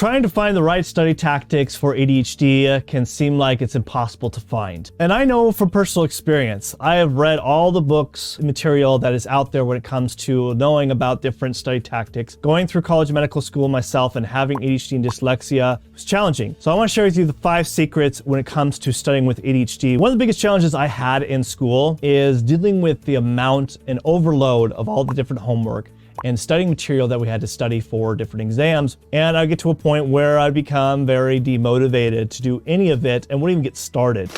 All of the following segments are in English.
Trying to find the right study tactics for ADHD can seem like it's impossible to find. And I know from personal experience, I have read all the books and material that is out there when it comes to knowing about different study tactics. Going through college and medical school myself and having ADHD and dyslexia was challenging. So I want to share with you the 5 secrets when it comes to studying with ADHD. One of the biggest challenges I had in school is dealing with the amount and overload of all the different homework and studying material that we had to study for different exams. And I'd get to a point where I'd become very demotivated to do any of it and wouldn't even get started.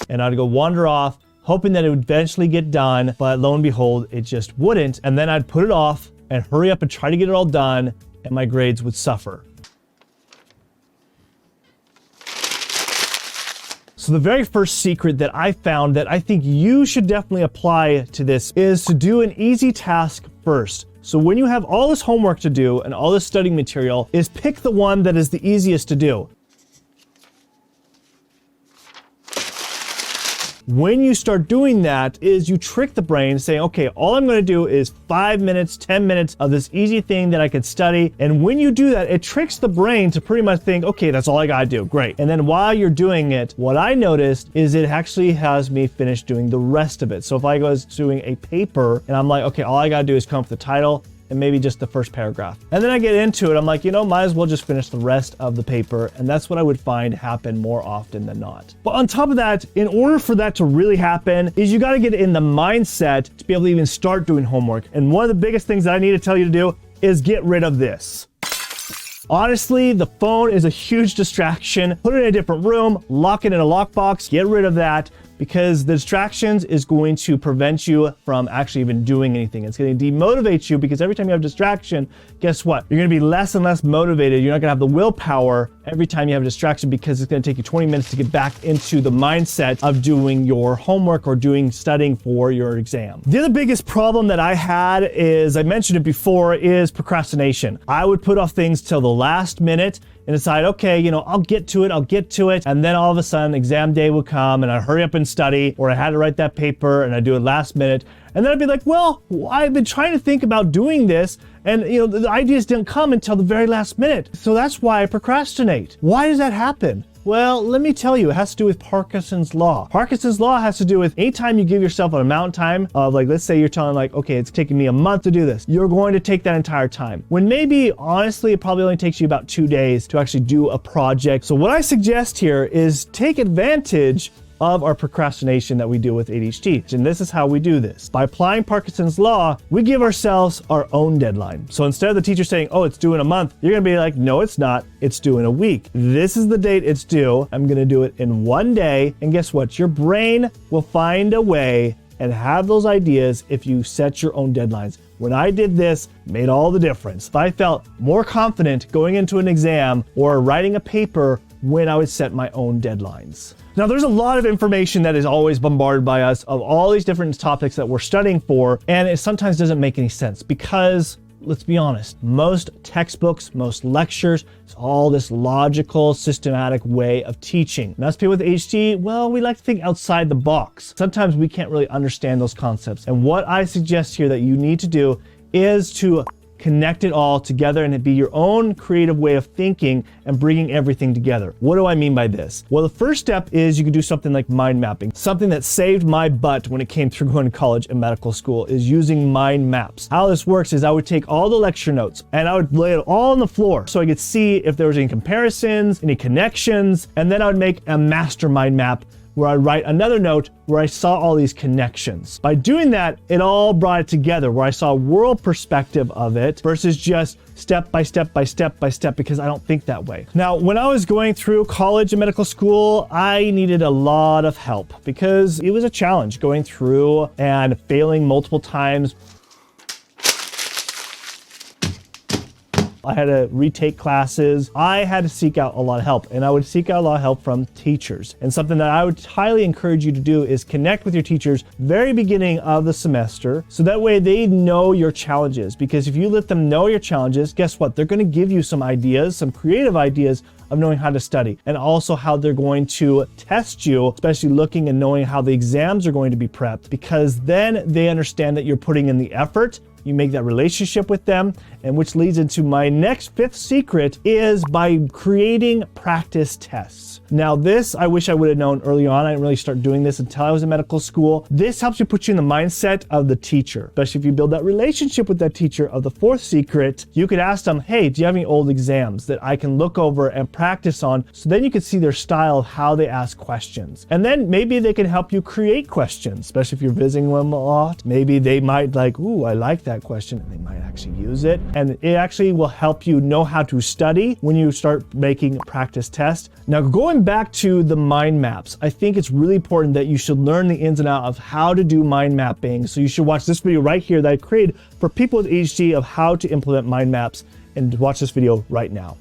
And I'd go wander off, hoping that it would eventually get done, but lo and behold, it just wouldn't. And then I'd put it off and hurry up and try to get it all done, and my grades would suffer. So the very first secret that I found that I think you should definitely apply to this is to do an easy task first. So when you have all this homework to do and all this studying material, is pick the one that is the easiest to do. When you start doing that is you trick the brain saying, okay, all I'm going to do is 5 minutes, 10 minutes of this easy thing that I could study. And when you do that, it tricks the brain to pretty much think, okay, that's all I got to do. Great. And then while you're doing it, what I noticed is it actually has me finish doing the rest of it. So if I was doing a paper and I'm like, okay, all I got to do is come up with the title and maybe just the first paragraph. And then I get into it, I'm like, might as well just finish the rest of the paper. And that's what I would find happen more often than not. But on top of that, in order for that to really happen, is you gotta get in the mindset to be able to even start doing homework. And one of the biggest things that I need to tell you to do is get rid of this. Honestly, the phone is a huge distraction. Put it in a different room, lock it in a lockbox, get rid of that, because the distractions is going to prevent you from actually even doing anything. It's going to demotivate you because every time you have distraction, guess what? You're going to be less and less motivated. You're not going to have the willpower every time you have a distraction because it's going to take you 20 minutes to get back into the mindset of doing your homework or studying for your exam. The other biggest problem that I had is, I mentioned it before, is procrastination. I would put off things till the last minute and decide, okay, I'll get to it. And then all of a sudden exam day would come and I'd hurry up and study, or I had to write that paper and I'd do it last minute. And then I'd be like, well, I've been trying to think about doing this and the ideas didn't come until the very last minute. So that's why I procrastinate. Why does that happen? Well, let me tell you, it has to do with Parkinson's law. Parkinson's law has to do with anytime you give yourself an amount of time of, like, let's say you're telling like, okay, it's taking me a month to do this. You're going to take that entire time. When maybe, honestly, it probably only takes you about 2 days to actually do a project. So what I suggest here is take advantage of our procrastination that we do with ADHD. And this is how we do this. By applying Parkinson's law, we give ourselves our own deadline. So instead of the teacher saying, oh, it's due in a month, you're gonna be like, no, it's not, it's due in a week. This is the date it's due. I'm gonna do it in 1 day. And guess what? Your brain will find a way and have those ideas if you set your own deadlines. When I did this, it made all the difference. If I felt more confident going into an exam or writing a paper when I would set my own deadlines. Now, there's a lot of information that is always bombarded by us of all these different topics that we're studying for, and it sometimes doesn't make any sense because, let's be honest, most textbooks, most lectures, it's all this logical, systematic way of teaching. And us people with ADHD, well, we like to think outside the box. Sometimes we can't really understand those concepts. And what I suggest here that you need to do is to connect it all together and it be your own creative way of thinking and bringing everything together. What do I mean by this? Well, the first step is you can do something like mind mapping. Something that saved my butt when it came through going to college and medical school is using mind maps. How this works is I would take all the lecture notes and I would lay it all on the floor so I could see if there was any comparisons, any connections, and then I would make a mastermind map where I write another note where I saw all these connections. By doing that, it all brought it together where I saw a world perspective of it versus just step by step by step by step, because I don't think that way. Now, when I was going through college and medical school, I needed a lot of help because it was a challenge going through and failing multiple times. I had to retake classes. I had to seek out a lot of help, and I would seek out a lot of help from teachers. And something that I would highly encourage you to do is connect with your teachers very beginning of the semester, so that way they know your challenges. Because if you let them know your challenges, guess what? They're going to give you some ideas, some creative ideas of knowing how to study, and also how they're going to test you, especially looking and knowing how the exams are going to be prepped, because then they understand that you're putting in the effort. You make that relationship with them, and which leads into my next fifth secret is by creating practice tests. Now this, I wish I would have known early on. I didn't really start doing this until I was in medical school. This helps you put you in the mindset of the teacher, especially if you build that relationship with that teacher. Of the fourth secret, you could ask them, hey, do you have any old exams that I can look over and practice on? So then you can see their style of how they ask questions. And then maybe they can help you create questions, especially if you're visiting them a lot. Maybe they might like, ooh, I like that question, and they might actually use it. And it actually will help you know how to study when you start making practice tests. Now, going back to the mind maps, I think it's really important that you should learn the ins and outs of how to do mind mapping. So you should watch this video right here that I created for people with ADHD of how to implement mind maps, and watch this video right now.